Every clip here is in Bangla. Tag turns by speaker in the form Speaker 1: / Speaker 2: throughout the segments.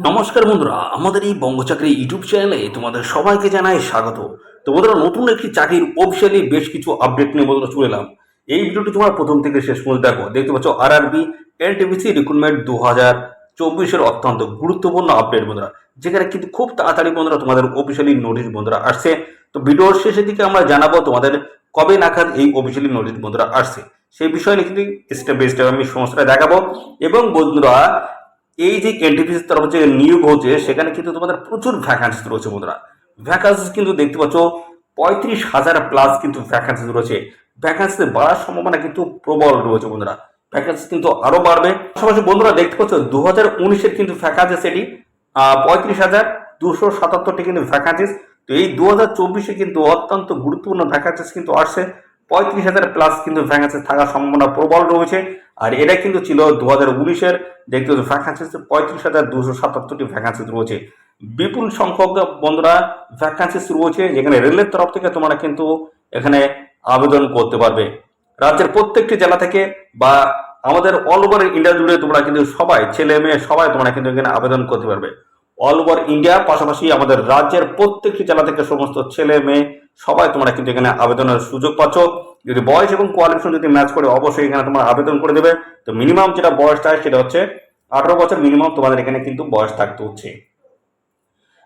Speaker 1: নমস্কার বন্ধুরা, আমাদের এই বঙ্গচাকরি ইউটিউব চ্যানেলে তোমাদের সবাইকে জানাই স্বাগত। তো বন্ধুরা, নতুন একটি চাকরির অফিসিয়ালি বেশ কিছু আপডেট নিয়ে বন্ধুরা চলে এলাম। এই ভিডিওটি তোমরা প্রথম থেকে শেষ পর্যন্ত দেখো। দেখতে পাচ্ছ আরআরবি এনটিপিসি রিক্রুটমেন্ট 2024-এর অত্যন্ত গুরুত্বপূর্ণ আপডেট বন্ধুরা, যেখানে কিন্তু খুব তাড়াতাড়ি বন্ধুরা তোমাদের অফিসিয়ালি নোটিশ বন্ধুরা আসছে। তো ভিডিওর শেষের দিকে আমরা জানাবো তোমাদের কবে নাগাদ এই অফিসিয়ালি নোটিশ বন্ধুরা আসছে, সেই বিষয়ে কিন্তু স্টেপ বাই স্টেপ আমি সমস্যাটা দেখাবো। এবং বন্ধুরা, এই যে এনটিপিসির তরফ যে নিয়োগ হচ্ছে সেখানে কিন্তু তোমাদের প্রচুর ভ্যাকান্সি রয়েছে বন্ধুরা। ভ্যাকান্সি কিন্তু দেখতে পাচ্ছ 35,000 প্লাস কিন্তু ভ্যাকান্সি রয়েছে। ভ্যাকান্সি বাড়ার সম্ভাবনা কিন্তু প্রবল রয়েছে বন্ধুরা। ভ্যাকান্সি কিন্তু আরো বাড়বে। পাশাপাশি বন্ধুরা দেখতে পাচ্ছ 2019-এর কিন্তু ভ্যাকান্সি সেটি 35,277টি কিন্তু ভ্যাকান্সিস। তো এই 2024-এ কিন্তু অত্যন্ত গুরুত্বপূর্ণ ভ্যাকান্সিস কিন্তু আসছে। 35,000 প্লাস কিন্তু ভ্যাকান্সি থাকার সম্ভাবনা প্রবল রয়েছে। আর এটা কিন্তু ছিল 2019-এর দেখতে পাচ্ছ ভ্যাকান্সি 35,277টি ভ্যাকান্সি রয়েছে। বিপুল সংখ্যক বন্ধুরা ভ্যাকান্সিস রয়েছে, যেখানে রেলের তরফ থেকে তোমরা কিন্তু এখানে আবেদন করতে পারবে। রাজ্যের প্রত্যেকটি জেলা থেকে বা আমাদের অল ওভার ইন্ডিয়া জুড়ে তোমরা কিন্তু সবাই ছেলে মেয়ে সবাই তোমরা কিন্তু এখানে আবেদন করতে পারবে। অল ওভার ইন্ডিয়া পাশাপাশি আমাদের রাজ্যের প্রত্যেকটি জেলা থেকে সমস্ত ছেলে মেয়ে সবাই তোমরা কিন্তু এখানে আবেদনের সুযোগ পাচ্ছ। যদি বয়স এবং কোয়ালিফিকেশন যদি ম্যাচ করে অবশ্যই এখানে তোমরা আবেদন করে দেবে। তো মিনিমাম যেটা বয়স চাই সেটা হচ্ছে 18 বছর মিনিমাম তোমাদের এখানে কিন্তু বয়স থাকতে হচ্ছে।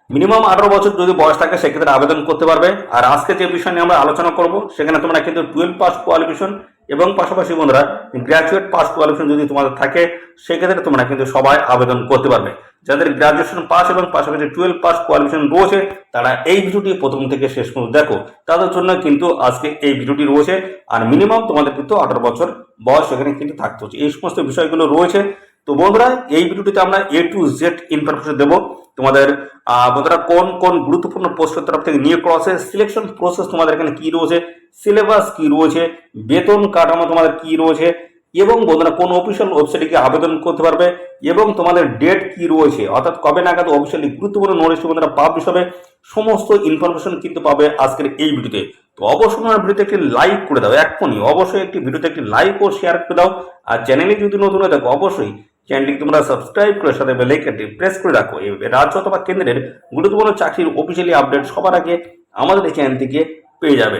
Speaker 1: মিনিমাম 18 বছর যদি বয়স থাকে সেক্ষেত্রে আবেদন করতে পারবে। আর আজকে যে বিষয় নিয়ে আমরা আলোচনা করব সেখানে তোমরা কিন্তু 12 পাস কোয়ালিফিকেশন এবং পাশাপাশি বন্ধুরা গ্র্যাজুয়েট পাস কোয়ালিফিকেশন যদি তোমাদের থাকে সেক্ষেত্রে তোমরা কিন্তু সবাই আবেদন করতে পারবে। যাদের গ্রাজুয়েশন পাস এবং পাশাপাশি 12 পাস কোয়ালিফিকেশন রয়েছে তারা এই ভিডিওটি প্রথম থেকে শেষ পর্যন্ত দেখো, তাদের জন্য কিন্তু আজকে এই ভিডিওটি রয়েছে। আর মিনিমাম তোমাদের কিন্তু 18 বছর বয়স এখানে কিন্তু থাকতে হচ্ছে। এই সমস্ত বিষয়গুলো রয়েছে। তো বন্ধুরা, এই ভিডিওটিতে আমরা A to Z ইনফরমেশন দেবো তোমাদের। বন্ধুরা, কোন কোন গুরুত্বপূর্ণ পোস্টের তরফ থেকে নিয়োগ করা আছে, সিলেকশন প্রসেস তোমাদের এখানে কি রয়েছে, সিলেবাস কি রয়েছে, বেতন কাঠামো তোমাদের কি রয়েছে, এবং বন্ধুরা কোন অফিসিয়াল ওয়েবসাইটে গিয়ে আবেদন করতে পারবে, এবং তোমাদের ডেট কি রয়েছে অর্থাৎ কবে নাগাদ অফিসিয়ালি গুরুত্বপূর্ণ নোটিশ বন্ধুরা পাবলিশ হবে, সমস্ত ইনফরমেশন কিন্তু পাবে আজকের এই ভিডিওতে। তো অবশ্যই আমার ভিডিওতে একটি লাইক করে দাও, এখনই অবশ্যই একটি ভিডিওতে একটি লাইক ও শেয়ার করে দাও। আর চ্যানেলে যদি নতুন হয়ে থাকো অবশ্যই চ্যানেলটি তোমরা সাবস্ক্রাইব করে সাথে বেল আইকনটি প্রেস করে রাখো। এই রাজ্য অথবা কেন্দ্রের গুরুত্বপূর্ণ চাকরির অফিসিয়ালি আপডেট সবার আগে আমাদের এই চ্যানেল থেকে পেয়ে যাবে।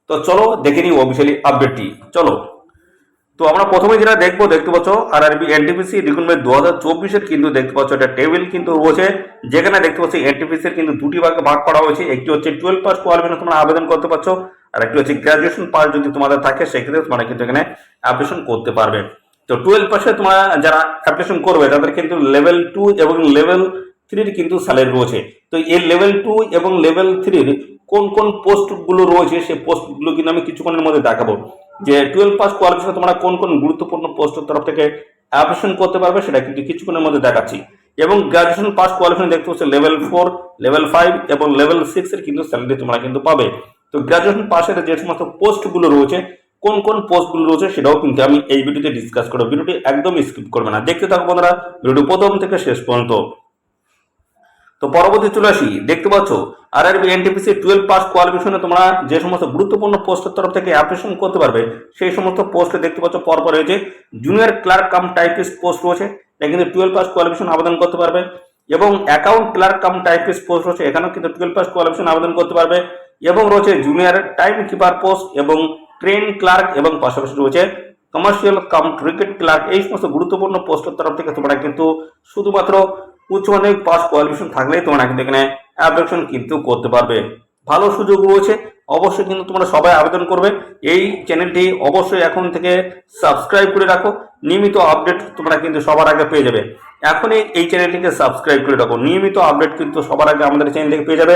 Speaker 1: তো চলো দেখে নিই অফিসিয়ালি আপডেটটি। চলো, তো আমরা প্রথমে যেটা দেখতে পাচ্ছ আরআরবি এনটিপিসি রিক্রুটমেন্ট 2024-এর কিন্তু দেখতে পাচ্ছ একটা টেবিল কিন্তু রয়েছে, যেখানে দেখতে পাচ্ছি এনটিপিসির কিন্তু দুটি ভাগে ভাগ করা হয়েছে। একটি হচ্ছে 12 পাস কোয়ালিফিকেশন তোমরা আবেদন করতে পারছো, আর একটি হচ্ছে গ্রাজুয়েশন পাস যদি তোমাদের থাকে সেক্ষেত্রে তোমরা কিন্তু এখানে অ্যাপ্লিকেশন করতে পারবে। তো 12 পাসে তোমরা যারা অ্যাপ্লিকেশন করবে তাদের কিন্তু লেভেল 2 এবং লেভেল 3 কিন্তু স্যালারি রয়েছে। তো এই লেভেল 2 এবং লেভেল 3 কোন কোন পোস্টগুলো রয়েছে সেই পোস্টগুলো কিন্তু আমি কিছুক্ষণের মধ্যে দেখাবো, যে 12 পাস কোয়ালিফিকেশন তোমরা কোন কোন গুরুত্বপূর্ণ পোস্টের তরফ থেকে অ্যাপ্লিকেশন করতে পারবে সেটা কিন্তু কিছুক্ষণের মধ্যে দেখাচ্ছি। এবং গ্রাজুয়েশন পাস কোয়ালিফিকেশন দেখতে হচ্ছে লেভেল 4, লেভেল 5 এবং লেভেল 6 এর কিন্তু স্যালারি তোমরা কিন্তু পাবে। তো গ্রাজুয়েশন পাসের যে সমস্ত পোস্টগুলো রয়েছে কোন কোন পোস্টগুলো রয়েছে সেটাও কিন্তু আমি এই ভিডিওতে ডিসকাস করব। ভিডিওটি একদম স্কিপ করবে না, দেখতে থাকো বন্ধুরা ভিডিওটি প্রথম থেকে শেষ পর্যন্ত। তো পরবর্তী চলে আসি, দেখতে পাচ্ছ আরআরবি এনটিপিসি 12 পাস কোয়ালিফিকেশনে তোমরা যে সমস্ত গুরুত্বপূর্ণ পোস্টের তরফ থেকে অ্যাপ্লিকেশন করতে পারবে সেই সমস্ত পোস্টে দেখতে পাচ্ছ পরপর রয়েছে। Junior clerk cum typist post রয়েছে, এটা কিন্তু 12 পাস কোয়ালিফিকেশন আবেদন করতে পারবে। এবং account clerk cum typist post রয়েছে, এখানেও কিন্তু 12 পাস কোয়ালিফিকেশন আবেদন করতে পারবে। এবং রয়েছে জুনিয়র টাইম কিপার পোস্ট এবং ট্রেন ক্লার্ক, এবং পাশাপাশি রয়েছে কমার্শিয়াল কাম ক্রিকেট ক্লার্ক। এই সমস্ত গুরুত্বপূর্ণ পোস্টের তরফ থেকে তোমরা কিন্তু শুধুমাত্র উচ্চ মাধ্যমিক পাস কোয়ালিফিকেশন থাকলেই তোমরা কিন্তু এখানে অ্যাপ্লিকেশন কিন্তু করতে পারবে। ভালো সুযোগ রয়েছে, অবশ্যই কিন্তু তোমরা সবাই আবেদন করবে। এই চ্যানেলটি অবশ্যই এখন থেকে সাবস্ক্রাইব করে রাখো, নিয়মিত আপডেট তোমরা কিন্তু সবার আগে পেয়ে যাবে। এখনই এই চ্যানেলটিকে সাবস্ক্রাইব করে রাখো, নিয়মিত আপডেট কিন্তু সবার আগে আমাদের চ্যানেল থেকে পেয়ে যাবে।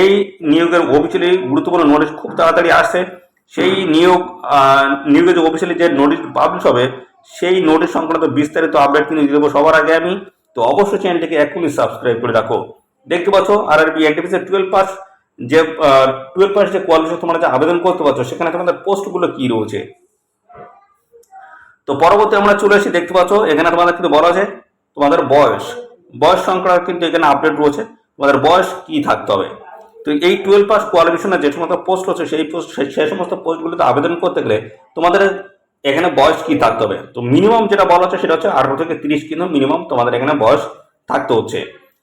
Speaker 1: এই নিয়োগের অফিসিয়ালি গুরুত্বপূর্ণ নোটিশ খুব তাড়াতাড়ি আসছে। সেই নিয়োগের অফিসিয়ালি যে নোটিশ পাবলিশ হবে সেই নোটিশ সংক্রান্ত বিস্তারিত আপডেট কিন্তু দিয়ে দেবো সবার আগে আমি। তো অবশ্যই চ্যানেলটিকে এখনই সাবস্ক্রাইব করে রাখো। দেখতে পাচ্ছ আরআরবি এনটিপিসি 12 পাস যে 12 পাস যে কোয়ালিফিকেশন তোমরা যে আবেদন করতে পারছো সেখানে তোমাদের পোস্টগুলো কি রয়েছে। তো পরবর্তী আমরা চলে আসি, দেখতে পাচ্ছ এখানে তোমাদের কিন্তু বলা আছে তোমাদের বয়স সংক্রান্ত কিন্তু এখানে আপডেট রয়েছে, তোমাদের বয়স কি থাকতে হবে। তো এই 12 পাস কোয়ালিফিকেশনের যে সমস্ত পোস্ট রয়েছে সেই সমস্ত পোস্টগুলোতে আবেদন করতে গেলে তোমাদের এখানে বয়স কি থাকতে হবে, তো মিনিমাম যেটা বলা হচ্ছে সেটা হচ্ছে 18 থেকে 30 কিন্তু মিনিমাম তোমাদের এখানে বয়স থাকতে হচ্ছে।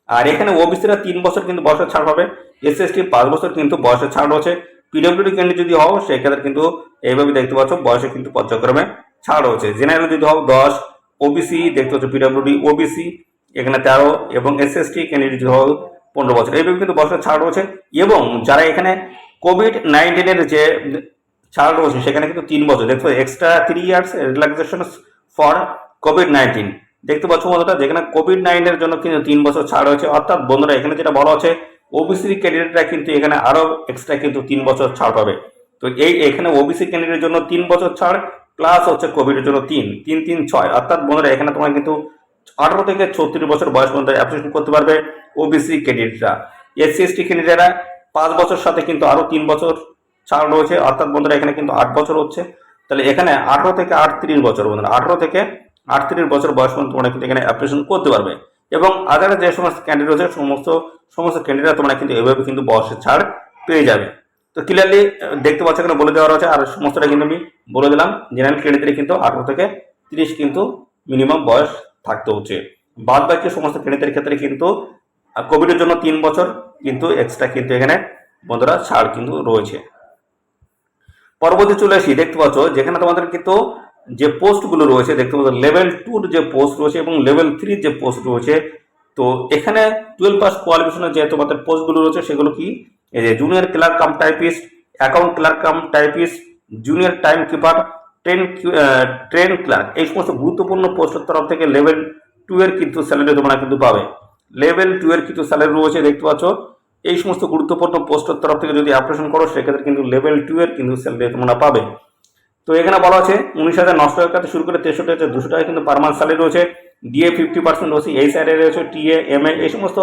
Speaker 1: আর এখানে ওবিসিরা 3 বছর কিন্তু বয়সের ছাড় পাবে, এসসি 5 বছর কিন্তু বয়সের ছাড় রয়েছে। পিডব্লিউডি ক্যান্ডিডেট যদি হও সেক্ষেত্রে কিন্তু এইভাবে দেখতে পাচ্ছ বয়সে কিন্তু পর্যায়ক্রমে ছাড় রয়েছে। জেনারেল যদি হও 10, ওবিসি দেখতে পাচ্ছ পিডব্লিউডি ওবিসি এখানে 13 এবং এসএসটি ক্যান্ডিডেট যদি হও 15 বছর, এইভাবে কিন্তু বয়সের ছাড় রয়েছে। এবং যারা এখানে কোভিড-19 যে ছাড় রয়েছে সেখানে কিন্তু 3 বছর দেখতে পাচ্ছ, extra 3 years relaxation for COVID-19 দেখতে পাচ্ছ বন্ধুরা, যেখানে কোভিড-19 এর জন্য কিন্তু 3 বছর ছাড় রয়েছে। অর্থাৎ বন্ধুরা এখানে যেটা বলা হচ্ছে ওবিসি ক্যান্ডিডেটরা কিন্তু এখানে আরো এক্সট্রা কিন্তু 3 বছর ছাড় পাবে। তো এখানে ওবিসি ক্যান্ডিডেটের জন্য 3 বছর ছাড় প্লাস হচ্ছে কোভিডের জন্য 3 অর্থাৎ বন্ধুরা এখানে তোমরা কিন্তু 18 থেকে 36 বছর বয়স পর্যন্ত অ্যাপ্লিকেশন করতে পারবে ওবিসি ক্যান্ডিডেটরা। এসসি এসটি ক্যান্ডিডেটরা 5 বছর সাথে কিন্তু আরো 3 বছর ছাড় রয়েছে, অর্থাৎ বন্ধুরা এখানে কিন্তু 8 বছর হচ্ছে। তাহলে এখানে 18 থেকে 38 বছর বন্ধুরা, 18 থেকে 38 বছর বয়স পর্যন্ত তোমরা কিন্তু এখানে অ্যাপ্লিকেশন করতে পারবে। এবং আদার যে সমস্ত ক্যান্ডিডেট রয়েছে সমস্ত ক্যান্ডিডেট তোমরা কিন্তু এভাবে কিন্তু বয়সের ছাড় পেয়ে যাবে। তো ক্লিয়ারলি দেখতে পাচ্ছ এখানে বলে দেওয়া রয়েছে, আর সমস্তটা কিন্তু আমি বলে দিলাম। জেনারেল ক্যান্ডিডেট কিন্তু 18 থেকে 30 কিন্তু মিনিমাম বয়স থাকতে হচ্ছে। বাদ বাকি সমস্ত ক্যান্ডিডেটের ক্ষেত্রে কিন্তু কোভিডের জন্য 3 বছর কিন্তু এক্সট্রা কিন্তু এখানে বন্ধুরা ছাড় কিন্তু রয়েছে। পরবর্তী চলে আসি, দেখতে পাচ্ছ যেখানে তোমাদের কিন্তু যে পোস্টগুলো রয়েছে দেখতে পাচ্ছ লেভেল 2 যে পোস্ট রয়েছে এবং লেভেল 3 যে পোস্ট রয়েছে। তো এখানে 12 পাস কোয়ালিফিকেশনের যে তোমাদের পোস্টগুলো রয়েছে সেগুলো কি, এই যে junior clerk cum typist, account clerk cum typist, junior time keeper, train clerk, এই সমস্ত গুরুত্বপূর্ণ পোস্টের তরফ থেকে লেভেল 2 এর কিন্তু স্যালারি তোমরা কিন্তু পাবে। লেভেল 2 এর কিন্তু স্যালারি রয়েছে দেখতে পাচ্ছ। এই সমস্ত গুরুত্বপূর্ণ পোস্টের তরফ থেকে যদি অ্যাপ্লিকেশন করো সেক্ষেত্রে কিন্তু লেভেল 2 এর কিন্তু স্যালারি তোমরা পাবে। তো এখানে বলা আছে 19,900 টাকা থেকে শুরু করে 63,200 টাকা কিন্তু পার মান্থ স্যালারি রয়েছে। ডিএ 50% রয়েছে, এই সাইডে রয়েছে টিএ এমএ, এই সমস্ত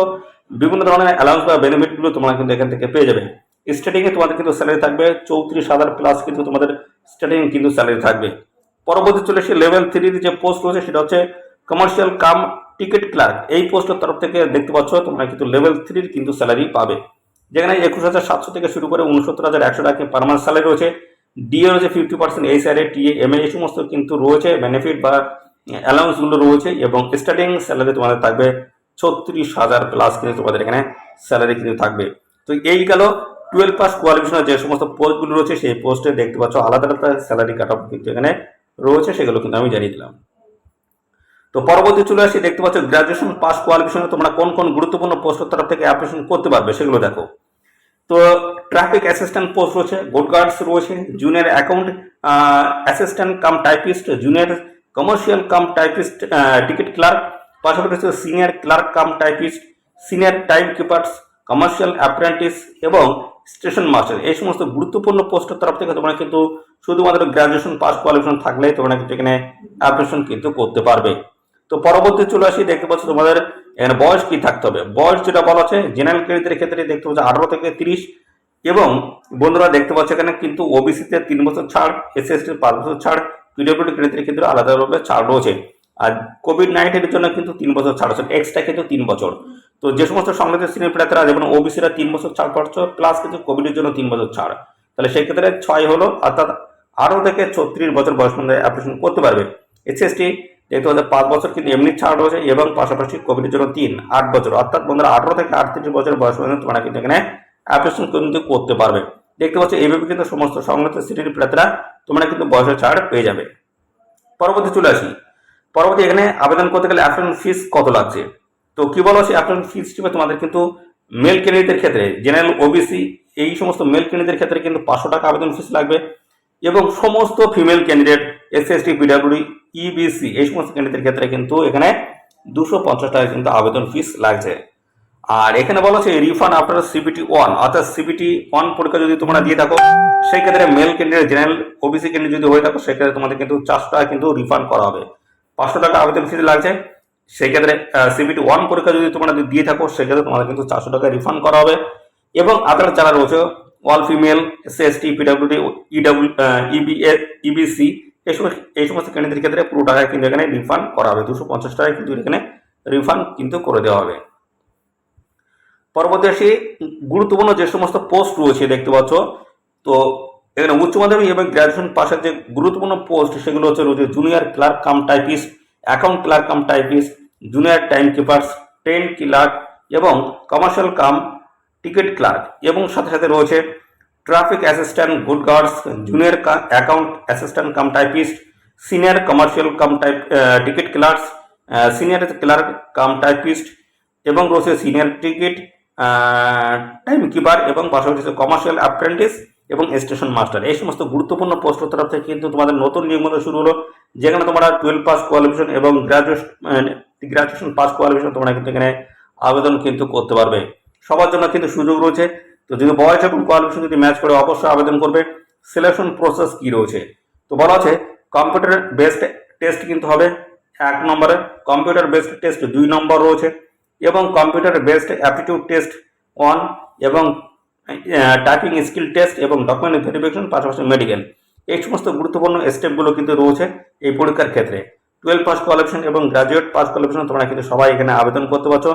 Speaker 1: বিভিন্ন ধরনের অ্যালাউন্স বা বেনিফিটগুলো তোমরা কিন্তু এখান থেকে পেয়ে যাবে। স্টার্টিংয়ে তোমাদের কিন্তু স্যালারি থাকবে 34,000 প্লাস কিন্তু তোমাদের স্টার্টিং কিন্তু স্যালারি থাকবে। পরবর্তী চলে এসে লেভেল 3 যে পোস্ট রয়েছে সেটা হচ্ছে কমার্শিয়াল কাম টিকিট ক্লার্ক, এই পোস্টের তরফ থেকে দেখতে পাচ্ছ তোমরা কিন্তু লেভেল 3 কিন্তু স্যালারি পাবে, যেখানে 21,700 থেকে শুরু করে 69,100 টাকা পার মান্থ স্যালারি রয়েছে। ডিএ রয়েছে 50%, এই সাইডে টিএ এমএ এই সমস্ত কিন্তু রয়েছে বেনিফিট বা অ্যালাউন্সগুলো রয়েছে। এবং স্টার্টিং স্যালারি তোমাদের থাকবে 36,000 প্লাস কিন্তু তোমাদের এখানে স্যালারি কিন্তু থাকবে। তো এই গেল 12 পাস কোয়ালিফিকেশনের যে সমস্ত পোস্টগুলো রয়েছে সেই পোস্টে দেখতে পাচ্ছ আলাদা আলাদা স্যালারি কাট অফ কিন্তু এখানে রয়েছে, সেগুলো কিন্তু আমি জানিয়ে দিলাম। তো পরবর্তী চলে আসি, দেখতে পাচ্ছ গ্রাজুয়েশন পাস কোয়ালিফিকেশনে তোমরা কোন কোন গুরুত্বপূর্ণ পোস্টের তরফ থেকে অ্যাপ্লিকেশন করতে পারবে সেগুলো দেখো। তো ট্রাফিক অ্যাসিস্ট্যান্ট পোস্ট রয়েছে, গোড গার্ডস রয়েছে, junior account assistant cum typist, junior commercial cum typist ticket clerk, পাশাপাশি রয়েছে senior clerk cum typist, senior time keepers, commercial apprentice এবং স্টেশন মাস্টার, এই সমস্ত গুরুত্বপূর্ণ পোস্টের তরফ থেকে তোমরা কিন্তু শুধুমাত্র গ্রাজুয়েশন পাস কোয়ালিফিকেশন থাকলেই তোমরা কিন্তু এখানে অ্যাপ্লিকেশন কিন্তু করতে পারবে। তো পরবর্তী চলে আসি, দেখতে পাচ্ছ তোমাদের এখানে বয়স কি থাকতে হবে। বয়স যেটা বলা আছে জেনারেল ক্যান্ডিডেটের ক্ষেত্রে দেখতে পাচ্ছ 18 থেকে 30, এবং বন্ধুরা দেখতে পাচ্ছ এখানে কিন্তু ওবিসিতে 3 বছর ছাড়, এসসির 5 বছর ছাড়, পিডব্লিউডি ক্যান্ডিডেটের ক্ষেত্রে আলাদাভাবে ছাড় রয়েছে। আর কোভিড-19 এর জন্য কিন্তু 3 বছর ছাড় আছে, এক্সট্রা কিন্তু 3 বছর। তো যে সমস্ত সংগ্রামের শ্রেণীর প্রার্থীরা যেমন ওবিসিরা 3 বছর ছাড় পাচ্ছ প্লাস কিন্তু কোভিডের জন্য 3 বছর ছাড়, তাহলে সেই ক্ষেত্রে 6 হলো, অর্থাৎ 18 থেকে 36 বছর বয়স পর্যন্ত অ্যাপ্লিকেশন করতে পারবে। এসএসটি দেখতে পাচ্ছ 5 বছর কিন্তু এমনি ছাড় রয়েছে এবং পাশাপাশি কোভিডের জন্য 8 বছর, অর্থাৎ বন্ধুরা 18 থেকে 38 বছর বয়স পর্যন্ত তোমরা কিন্তু এখানে অ্যাপ্লিকেশন কিন্তু করতে পারবে। দেখতে পাচ্ছ এইভাবে কিন্তু সমস্ত সংগ্রামের শ্রেণীর প্রার্থীরা তোমরা কিন্তু বয়সের ছাড় পেয়ে যাবে। পরবর্তী চলে আসি, পরবর্তী এখানে আবেদন করতে গেলে অ্যাপ্লিকেশন ফিস কত লাগছে। তো কি বলা আছে অ্যাপ্লিকেশন ফিস হিসেবে তোমাদের কিন্তু মেল ক্যান্ডিডেটের ক্ষেত্রে জেনারেল ওবিসি এই সমস্ত মেল ক্যান্ডিডেটের ক্ষেত্রে কিন্তু 500 টাকা আবেদন ফিস লাগবে, এবং সমস্ত female candidate SC PWD EBC এই সমস্ত ক্যান্ডিডেটের ক্ষেত্রে কিন্তু এখানে 250 টাকা কিন্তু আবেদন ফিস লাগছে। আর এখানে বলা আছে রিফান্ড আফটার সিবিটি 1, অর্থাৎ সিবিটি 1 পরীক্ষা যদি তোমরা দিয়ে থাকো সেই ক্ষেত্রে male candidate general OBC candidate যদি হয়ে থাকো সেক্ষেত্রে তোমাদের কিন্তু 400 টাকা কিন্তু রিফান্ড করা হবে। 500 টাকা আবেদন ফিস লাগছে, সেই ক্ষেত্রে সিবিটি 1 পরীক্ষা যদি তোমরা দিয়ে থাকো সেক্ষেত্রে তোমাদের কিন্তু 400 টাকা রিফান্ড করা হবে। এবং আদার যারা রয়েছে all female SC PWD EBC এই সমস্ত ক্যান্ডিডেটের ক্ষেত্রে পুরো টাকা কিন্তু এখানে রিফান্ড করা হবে, 250 টাকা কিন্তু এখানে রিফান্ড কিন্তু করে দেওয়া হবে। পরবর্তী আসি গুরুত্বপূর্ণ যে সমস্ত পোস্ট রয়েছে দেখতে পাচ্ছ, তো এখানে উচ্চ মাধ্যমিক এবং গ্র্যাজুয়েশন পাশের যে গুরুত্বপূর্ণ পোস্ট সেগুলো হচ্ছে রয়েছে junior clerk cum typist, account clerk cum typist, junior time keepers, train clerk এবং কমার্শিয়াল কাম টিকিট ক্লার্ক, এবং সাথে সাথে রয়েছে traffic assistant, good guards, junior account assistant cum typist, senior commercial cum ticket clerks, senior clerk cum typist, এবং রয়েছে সিনিয়র টিকিট টাইম কিপার, এবং পাশাপাশি কমার্শিয়াল অ্যাপ্রেন্টিস এবং স্টেশন মাস্টার। এই সমস্ত গুরুত্বপূর্ণ পোস্টের তরফ থেকে কিন্তু তোমাদের নতুন নিয়োগ শুরু হলো, যেখানে তোমরা 12 পাস কোয়ালিফিকেশন এবং গ্রাজুয়েশন পাস কোয়ালিফিকেশন তোমরা কিন্তু এখানে আবেদন কিন্তু করতে পারবে। সবার জন্য কিন্তু সুযোগ রয়েছে। তো যদি বয়স এবং কোয়ালিফিকেশন যদি ম্যাচ করে অবশ্যই আবেদন করবে। সিলেকশন প্রসেস কি রয়েছে, তো বলা আছে কম্পিউটার বেসড টেস্ট কিন্তু হবে 1 নম্বরে, কম্পিউটার বেসড টেস্ট 2 নম্বর রয়েছে, এবং কম্পিউটার বেসড অ্যাপটিটিউড টেস্ট 1, এবং টাইপিং স্কিল টেস্ট এবং ডকুমেন্ট ভেরিফিকেশন, পাশাপাশি মেডিকেল। এই সমস্ত গুরুত্বপূর্ণ স্টেপগুলো কিন্তু রয়েছে এই পরীক্ষার ক্ষেত্রে। 12 পাস কোয়ালিফিকেশন এবং গ্রাজুয়েট পাস কোয়ালিফিকেশন তোমরা কিন্তু সবাই এখানে আবেদন করতে পারছো।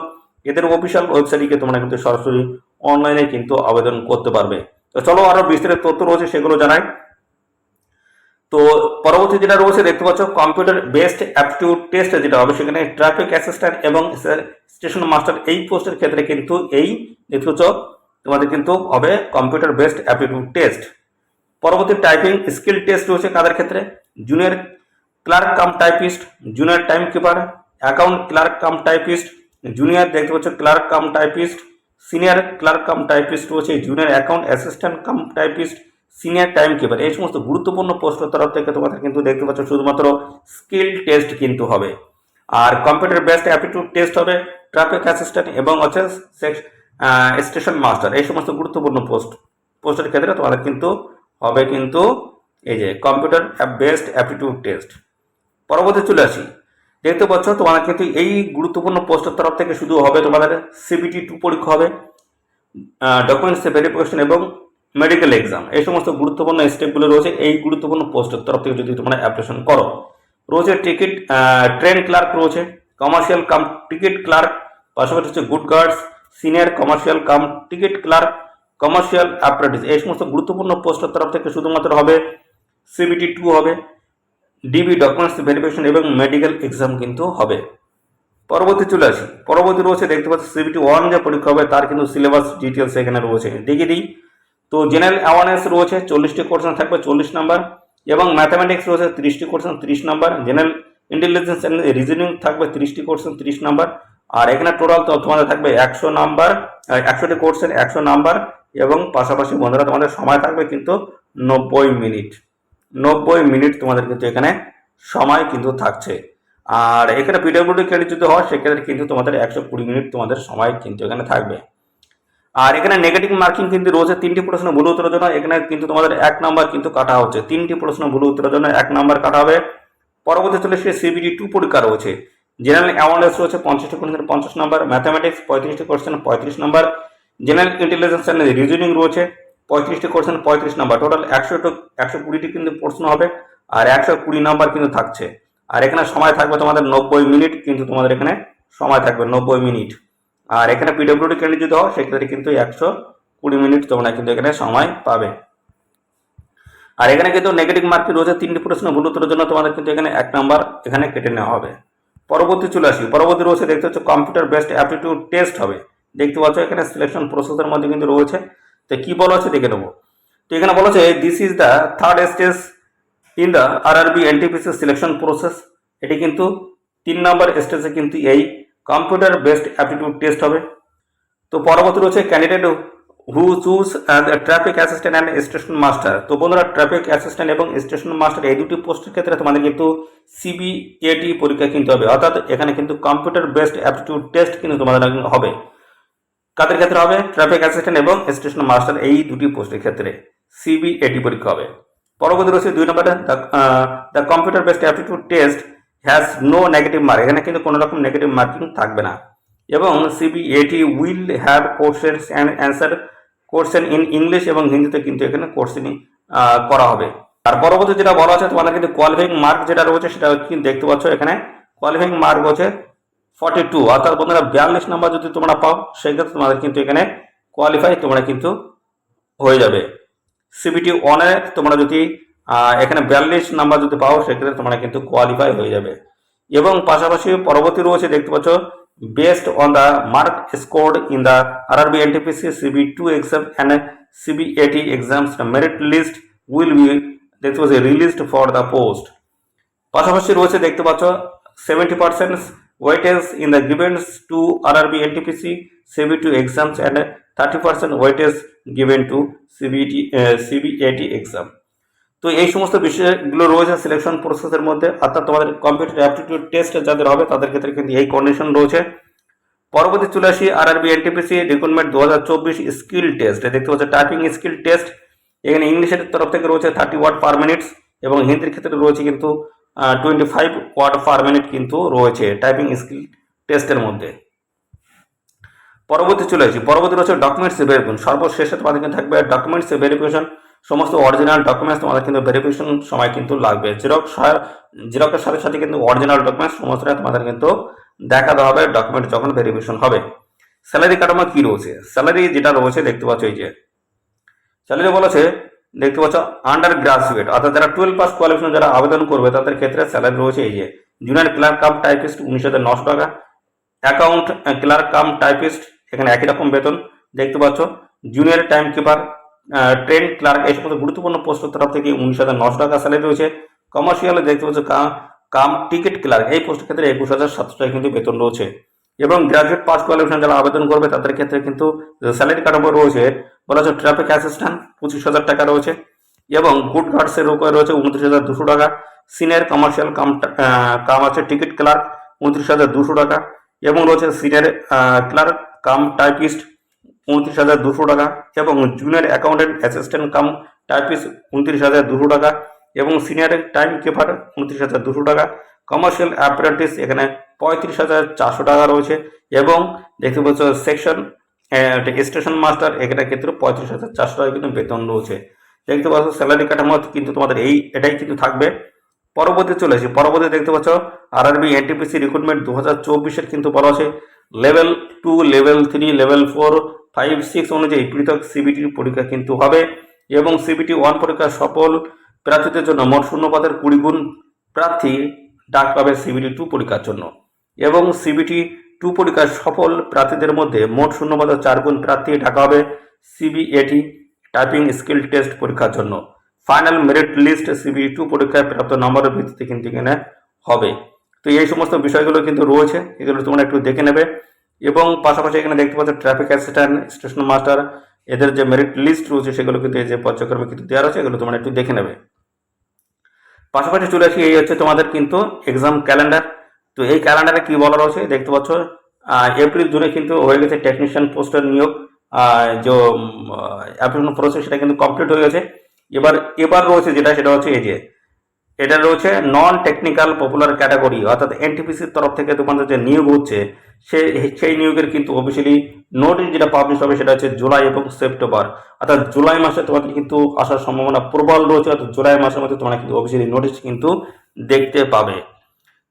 Speaker 1: এদের অফিসিয়াল ওয়েবসাইটে তোমরা কিন্তু সরাসরি অনলাইনে কিন্তু আবেদন করতে পারবে। তো চলো আরো বিস্তারিত তথ্য রয়েছে সেগুলো জানাই। তো পরবর্তী যেটা রয়েছে দেখতে পাচ্ছ কম্পিউটার বেসড অ্যাপটিটিউড টেস্ট যেটা হবে, সেখানে ট্রাফিক অ্যাসিস্ট্যান্ট এবং স্টেশন মাস্টার এই পোস্টের ক্ষেত্রে কিন্তু এই দেখতে পাচ্ছ তোমাদের কিন্তু হবে কম্পিউটার বেসড অ্যাপটিটিউড টেস্ট। পরবর্তী টাইপিং স্কিল টেস্ট রয়েছে কাদের ক্ষেত্রে, junior clerk cum typist, junior time keeper, account clerk cum typist, junior দেখতে পাচ্ছ clerk cum typist, senior clerk cum typist রয়েছে, junior account assistant cum typist, senior time keeper. এই সমস্ত গুরুত্বপূর্ণ পোস্টের তরফ থেকে তোমাদের কিন্তু দেখতে পাচ্ছ শুধুমাত্র স্কিল টেস্ট কিন্তু হবে। আর কম্পিউটার বেসড অ্যাপটিটিউড টেস্ট হবে ট্রাফিক অ্যাসিস্ট্যান্ট এবং হচ্ছে স্টেশন মাস্টার। এই সমস্ত গুরুত্বপূর্ণ পোস্টের ক্ষেত্রে তোমাদের কিন্তু হবে কিন্তু এই যে কম্পিউটার বেসড অ্যাপটিটিউড টেস্ট। পরবর্তী চলে আসি, দেখতে পাচ্ছ তোমাদের কিন্তু এই গুরুত্বপূর্ণ পোস্টের তরফ থেকে শুধু হবে তোমাদের CBT 2 পরীক্ষা হবে, ডকুমেন্টস ভেরিফিকেশন এবং মেডিকেল এক্সাম। এই সমস্ত গুরুত্বপূর্ণ স্টেপগুলো রয়েছে এই গুরুত্বপূর্ণ পোস্টের তরফ থেকে যদি তোমরা অ্যাপ্লিকেশন করো। রয়েছে টিকিট ট্রেন ক্লার্ক রয়েছে, কমার্শিয়াল কাম টিকিট ক্লার্ক, পাশাপাশি হচ্ছে good guards, senior commercial cum ticket clerk, commercial apprentice. এই সমস্ত গুরুত্বপূর্ণ পোস্টের তরফ থেকে শুধুমাত্র হবে CBT 2 হবে, DB ডকুমেন্টস ভেরিফিকেশন এবং মেডিকেল এক্সাম কিন্তু হবে। পরবর্তী চলে আসি, পরবর্তী রয়েছে দেখতে পাচ্ছি CBT 1 যে পরীক্ষা হবে তার কিন্তু সিলেবাস ডিটেলস এখানে রয়েছে দেখিয়ে দিই। তো জেনারেল অ্যাওয়ারনেস রয়েছে 40টি কোশ্চেন থাকবে 40 নাম্বার, এবং ম্যাথামেটিক্স রয়েছে 30টি question 30 number, general intelligence and reasoning থাকবে 30টি কোশ্চেন 30 নাম্বার, আর এখানে টোটাল তোমাদের থাকবে 100 নাম্বার, 100টি কোশ্চেন 100 নাম্বার, এবং পাশাপাশি বন্ধুরা তোমাদের সময় থাকবে কিন্তু 90 মিনিট। 90 মিনিট তোমাদের কিন্তু এখানে সময় কিন্তু থাকছে। আর এখানে পিডব্লিউডি ক্রেডিট যদি হয় সেক্ষেত্রে কিন্তু তোমাদের 120 মিনিট তোমাদের সময় কিন্তু এখানে থাকবে। আর এখানে নেগেটিভ মার্কিং কিন্তু রয়েছে 3টি প্রশ্ন ভুল উত্তরের জন্য, এখানে কিন্তু তোমাদের 1 নাম্বার কিন্তু কাটা হচ্ছে। 3টি প্রশ্ন ভুল উত্তরের জন্য 1 নাম্বার কাটা হবে। পরবর্তী চলে সে CBT 2 পরীক্ষা রয়েছে, জেনারেল অ্যাওয়ারনেস রয়েছে 50টি কোশ্চেন 50 নাম্বার, ম্যাথামেটিক্স 35টি question 35 number, general intelligence and reasoning রয়েছে 35টি কোশ্চেন 35 নাম্বার, টোটাল 120টি কিন্তু প্রশ্ন হবে, আর 120 নাম্বার কিন্তু থাকছে। আর এখানে সময় থাকবে তোমাদের 90 মিনিট কিন্তু তোমাদের এখানে সময় থাকবে 90 মিনিট। আর এখানে পিডব্লিউডি ক্রেডিট যদি হয় সেক্ষেত্রে কিন্তু 120 মিনিট তোমরা কিন্তু এখানে সময় পাবে। আর এখানে কিন্তু নেগেটিভ মার্কিং রয়েছে 3টি প্রশ্ন ভুল উত্তরের জন্য তোমাদের কিন্তু এখানে 1 নাম্বার এখানে কেটে নেওয়া হবে। পরবর্তী চলে আসি, পরবর্তী রয়েছে দেখতে হচ্ছে কম্পিউটার বেসড অ্যাপটিটিউড টেস্ট হবে। দেখতে পাচ্ছ এখানে সিলেকশন প্রসেসের মধ্যে কিন্তু রয়েছে। তো কি বলা আছে দেখে নেবো। তো এখানে বলা আছে this is the third stage in the RRB NTPC selection process. এটি কিন্তু 3 নম্বর স্টেজে কিন্তু এই কম্পিউটার বেসড অ্যাপটিটিউড টেস্ট হবে। তো পরবর্তী রয়েছে candidate who choose traffic assistant and station master. তো বন্ধুরা ট্রাফিক অ্যাসিস্ট্যান্ট এবং স্টেশন মাস্টার এই দুটি পোস্টের ক্ষেত্রে তোমাদের কিন্তু CBAT পরীক্ষা কিন্তু হবে, অর্থাৎ এখানে কিন্তু কম্পিউটার বেসড অ্যাপটিটিউড টেস্ট কিন্তু তোমাদের হবে। কাদের ক্ষেত্রে হবে, ট্রাফিক অ্যাসিস্ট্যান্ট এবং স্টেশন মাস্টার এই দুটি পোস্টের ক্ষেত্রে CBAT পরীক্ষা হবে। পরবর্তী রয়েছে 2 নম্বরে the computer based aptitude test has no negative mark. এখানে কিন্তু কোনো রকম নেগেটিভ মার্কিং থাকবে না, এবং CBAT will have question and answer question in English এবং হিন্দিতে কিন্তু এখানে কোশ্চেন করা হবে। আর পরবর্তী যেটা বলা আছে তোমাদের কিন্তু কোয়ালিফাইং মার্ক যেটা রয়েছে সেটা কিন্তু দেখতে পাচ্ছ এখানে কোয়ালিফাইং মার্ক হচ্ছে 42, অর্থাৎ বন্ধুরা 42 নাম্বার যদি তোমরা পাও সেক্ষেত্রে তোমাদের কিন্তু এখানে কোয়ালিফাই তোমরা কিন্তু হয়ে যাবে সিবিটি ওয়ানে তোমরা যদি এখানে 42 নাম্বার যদি পাও সেক্ষেত্রে তোমরা কিন্তু কোয়ালিফাই হয়ে যাবে। এবং পাশাপাশি পরবর্তী রয়েছে দেখতে পাচ্ছ based on the mark scored in the RRB NTPC CB two exam and CBAT exams merit list will be দেখতে পাচ্ছ রিলিজড ফর দ্য পোস্ট। পাশাপাশি রয়েছে দেখতে পাচ্ছ 70% weightage in the givens to RRB NTPC সিবি2 exams and 30% weightage given to CBAT exam. তো এই সমস্ত বিষয়গুলো রয়েছে সিলেকশন প্রসেসের মধ্যে, অর্থাৎ তোমাদের কম্পিউটার অ্যাপটিটিউড টেস্ট যাদের হবে তাদের ক্ষেত্রে কিন্তু এই কন্ডিশন রয়েছে। পরবর্তী চলে আসি RRB NTPC recruitment 2024 skill test. দেখতে পাচ্ছ টাইপিং স্কিল টেস্ট, এখানে ইংলিশের তরফ থেকে রয়েছে 30 ওয়ার্ড পার মিনিটস এবং হিন্দির ক্ষেত্রে রয়েছে কিন্তু 25 ওয়ার্ড পার মিনিট কিন্তু রয়েছে টাইপিং স্কিল টেস্টের মধ্যে। পরবর্তী চলে আসি, পরবর্তী রয়েছে ডকুমেন্টস ভেরিফিকেশন। সর্বশেষে তোমাদের কিন্তু থাকবে ডকুমেন্টস ভেরিফিকেশন, সমস্ত অরিজিনাল ডকুমেন্টস তোমাদের কিন্তু ভেরিফিকেশন সময় কিন্তু লাগবে। জেরক্সের সাথে সাথে কিন্তু অরিজিনাল ডকুমেন্টস সমস্তটা তোমাদের কিন্তু দেখাতে হবে ডকুমেন্ট যখন ভেরিফিকেশন হবে। স্যালারি কাঠামো কি রয়েছে, স্যালারি যেটা রয়েছে দেখতে পাচ্ছ এই যে স্যালারি বলেছে দেখতে পাচ্ছ আন্ডার গ্রাজুয়েট অর্থাৎ যারা 12 পাস কোয়ালিফিকেশন যারা আবেদন করবে তাদের ক্ষেত্রে স্যালারি রয়েছে এই যে জুনিয়র ক্লার্ক কাম টাইপিস্ট 19,900 টাকা, অ্যাকাউন্ট ক্লার্ক কাম টাইপিস্ট এখানে একই রকম বেতন দেখতে পাচ্ছ, junior time keeper train clerk এই সমস্ত গুরুত্বপূর্ণ পোস্টের তরফ থেকে 19,900 টাকা স্যালারি রয়েছে। কমার্শিয়ালে দেখতে পাচ্ছ কাম টিকিট ক্লার্ক এই পোস্টের ক্ষেত্রে 21,700 টাকা কিন্তু বেতন রয়েছে। এবং গ্রাজুয়েট পাস কোয়ালিফিকেশন যারা আবেদন করবে তাদের ক্ষেত্রে কিন্তু স্যালারি কাঠামো রয়েছে বলা হচ্ছে ট্রাফিক অ্যাসিস্ট্যান্ট 25,000 টাকা রয়েছে এবং গুড গার্ডসের উপরে রয়েছে 29,200 টাকা, সিনিয়র কমার্শিয়াল কাম আছে টিকিট ক্লার্ক 29,200 টাকা এবং রয়েছে সিনিয়র ক্লার্ক কাম টাইপিস্ট 29,200 টাকা এবং junior accountant assistant cum typist 29,200 টাকা এবং সিনিয়র টাইম কিপার 29,200 টাকা, কমার্শিয়াল অ্যাপ্রেন্টিস এখানে 35,400 টাকা রয়েছে এবং দেখতে পাচ্ছ সেকশন স্টেশন মাস্টার এখানে ক্ষেত্রে 35,400 টাকা কিন্তু বেতন রয়েছে। দেখতে পাচ্ছ স্যালারি কাঠামো কিন্তু তোমাদের এটাই কিন্তু থাকবে। পরবর্তী চলে আসি, পরবর্তী দেখতে পাচ্ছ আরআরবি এনটিপিসি রিক্রুটমেন্ট 2024 কিন্তু বলা আছে লেভেল 2 লেভেল 3 লেভেল 4 5 6 অনুযায়ী পৃথক সিবিটি পরীক্ষা কিন্তু হবে এবং সিবিটি 1 পরীক্ষা সফল প্রার্থীদের জন্য মোট শূন্যপদের 20 গুণ প্রার্থী ডাক পাবে সিবিটি 2 পরীক্ষার জন্য এবং সিবিটি 2 পরীক্ষার সফল প্রার্থীদের মধ্যে মোট শূন্যপদের 4 গুণ প্রার্থী ডাকা হবে সিবিএটি টাইপিং স্কিল টেস্ট পরীক্ষার জন্য। ফাইনাল মেরিট লিস্ট সিবিটি 2 পরীক্ষায় প্রাপ্ত নম্বরের ভিত্তিতে কিন্তু এখানে হবে। তো এই সমস্ত বিষয়গুলো কিন্তু রয়েছে, এগুলো তোমরা একটু দেখে নেবে এবং পাশাপাশি এখানে দেখতে পাচ্ছ ট্রাফিক অ্যাসিস্ট্যান্ট স্টেশন মাস্টার এদের যে মেরিট লিস্ট রয়েছে সেগুলো কিন্তু এই যে পর্যায়ক্রমে কিন্তু দেওয়া রয়েছে, এগুলো তোমরা একটু দেখে নেবে। পাশাপাশি চলে আসি এই হচ্ছে তোমাদের কিন্তু এক্সাম ক্যালেন্ডার। তো এই ক্যালেন্ডারে কি বলা রয়েছে দেখতে পাচ্ছ এপ্রিল জুনে কিন্তু হয়ে গেছে টেকনিশিয়ান পোস্টের নিয়োগ, যে অ্যাপ্লিকেশন প্রসেস সেটা কিন্তু কমপ্লিট হয়ে গেছে। এবার রয়েছে সেটা হচ্ছে এই যে এটা রয়েছে নন টেকনিক্যাল পপুলার ক্যাটাগরি অর্থাৎ এনটিপিসির তরফ থেকে তোমাদের যে নিয়োগ হচ্ছে সেই নিয়োগের কিন্তু অফিসিয়ালি নোটিশ যেটা পাবলিশ হবে সেটা হচ্ছে জুলাই এবং সেপ্টেম্বর, অর্থাৎ জুলাই মাসে তোমাদের কিন্তু আসার সম্ভাবনা প্রবল রয়েছে, অর্থাৎ জুলাই মাসের মধ্যে তোমরা কিন্তু অফিসিয়ালি নোটিশ কিন্তু দেখতে পাবে।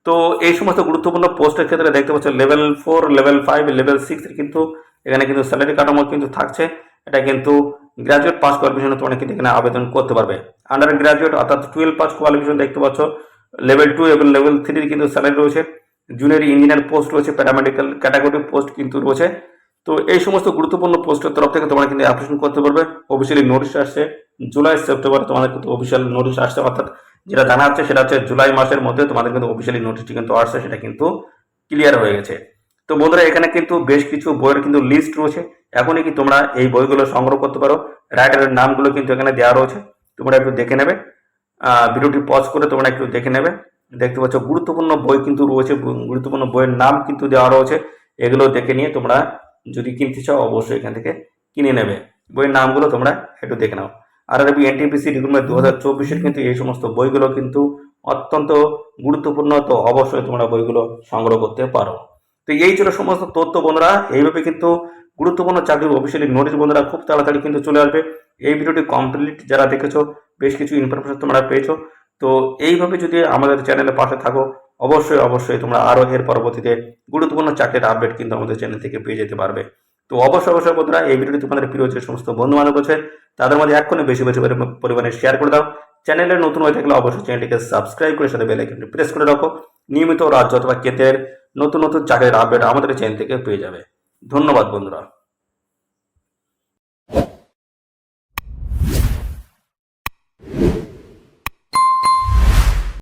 Speaker 1: তো এই সমস্ত গুরুত্বপূর্ণ পোস্টের ক্ষেত্রে দেখতে পাচ্ছ লেভেল 4 লেভেল 5 লেভেল 6 এর কিন্তু এখানে কিন্তু স্যালারি কাঠামো কিন্তু থাকছে। এটা কিন্তু গ্রাজুয়েট পাস কোয়ালিফিকেশনে তোমরা কিন্তু এখানে আবেদন করতে পারবে। আন্ডার গ্রাজুয়েট অর্থাৎ 12 পাস কোয়ালিফিকেশন দেখতে পাচ্ছ লেভেল 2 এবং লেভেল 3 এর কিন্তু স্যালারি রয়েছে, জুনিয়র ইঞ্জিনিয়ার পোস্ট রয়েছে, প্যারামেডিক্যাল ক্যাটাগরি পোস্ট কিন্তু রয়েছে। তো এই সমস্ত গুরুত্বপূর্ণ পোস্টের তরফ থেকে তোমরা কিন্তু অ্যাপ্লিকেশন করতে পারবে। অফিসিয়ালি নোটিশ আসছে জুলাই সেপ্টেম্বর তোমাদের কিন্তু অফিসিয়াল নোটিশ আসছে, অর্থাৎ যেটা জানা যাচ্ছে সেটা হচ্ছে জুলাই মাসের মধ্যে তোমাদের কিন্তু অফিসিয়ালি নোটিশটি কিন্তু আসছে, সেটা কিন্তু ক্লিয়ার হয়ে গেছে। তো বন্ধুরা এখানে কিন্তু বেশ কিছু বইয়ের কিন্তু লিস্ট রয়েছে, এখনই কি তোমরা এই বইগুলো সংগ্রহ করতে পারো। রাইটারের নামগুলো কিন্তু এখানে দেওয়া রয়েছে, তোমরা একটু দেখে নেবে। ভিডিওটি পজ করে তোমরা একটু দেখে নেবে। দেখতে পাচ্ছ গুরুত্বপূর্ণ বই কিন্তু রয়েছে, গুরুত্বপূর্ণ বইয়ের নাম কিন্তু দেওয়া রয়েছে, এগুলো দেখে নিয়ে তোমরা যদি কিনতে চাও অবশ্যই এখান থেকে কিনে নেবে। বইয়ের নামগুলো তোমরা একটু দেখে নাও। আরআরবি এনটিপিসি রিক্রুটমেন্ট 2024 কিন্তু এই সমস্ত বইগুলো কিন্তু অত্যন্ত গুরুত্বপূর্ণ, তো অবশ্যই তোমরা বইগুলো সংগ্রহ করতে পারো। তো এই ছিল সমস্ত তথ্য বন্ধুরা, এইভাবে কিন্তু গুরুত্বপূর্ণ চাকরির অফিসিয়ালি নোটিশ বন্ধুরা খুব তাড়াতাড়ি কিন্তু চলে আসবে। এই ভিডিওটি কমপ্লিট যারা দেখেছো বেশ কিছু ইনফরমেশন তোমরা পেয়েছো। তো এইভাবে যদি আমাদের চ্যানেলের পাশে থাকো অবশ্যই তোমরা আরও এর পরবর্তীতে গুরুত্বপূর্ণ চাকরির আপডেট কিন্তু আমাদের চ্যানেল থেকে পেয়ে যেতে পারবে। তো অবশ্যই বন্ধুরা এই ভিডিওটি তোমাদের প্রিয় যে সমস্ত বন্ধু বান্ধব আছে তাদের মধ্যে এক্ষুনি বেশি পরিমাণে শেয়ার করে দাও। চ্যানেলে নতুন হয়ে থাকলে অবশ্যই চ্যানেলটিকে সাবস্ক্রাইব করে সাথে বেল আইকনটি প্রেস করে রাখো। নিয়মিত রাজ্য অথবা কেন্দ্রের নতুন চাকরির আপডেট আমাদের চ্যানেল থেকে পেয়ে যাবে। ধন্যবাদ বন্ধুরা।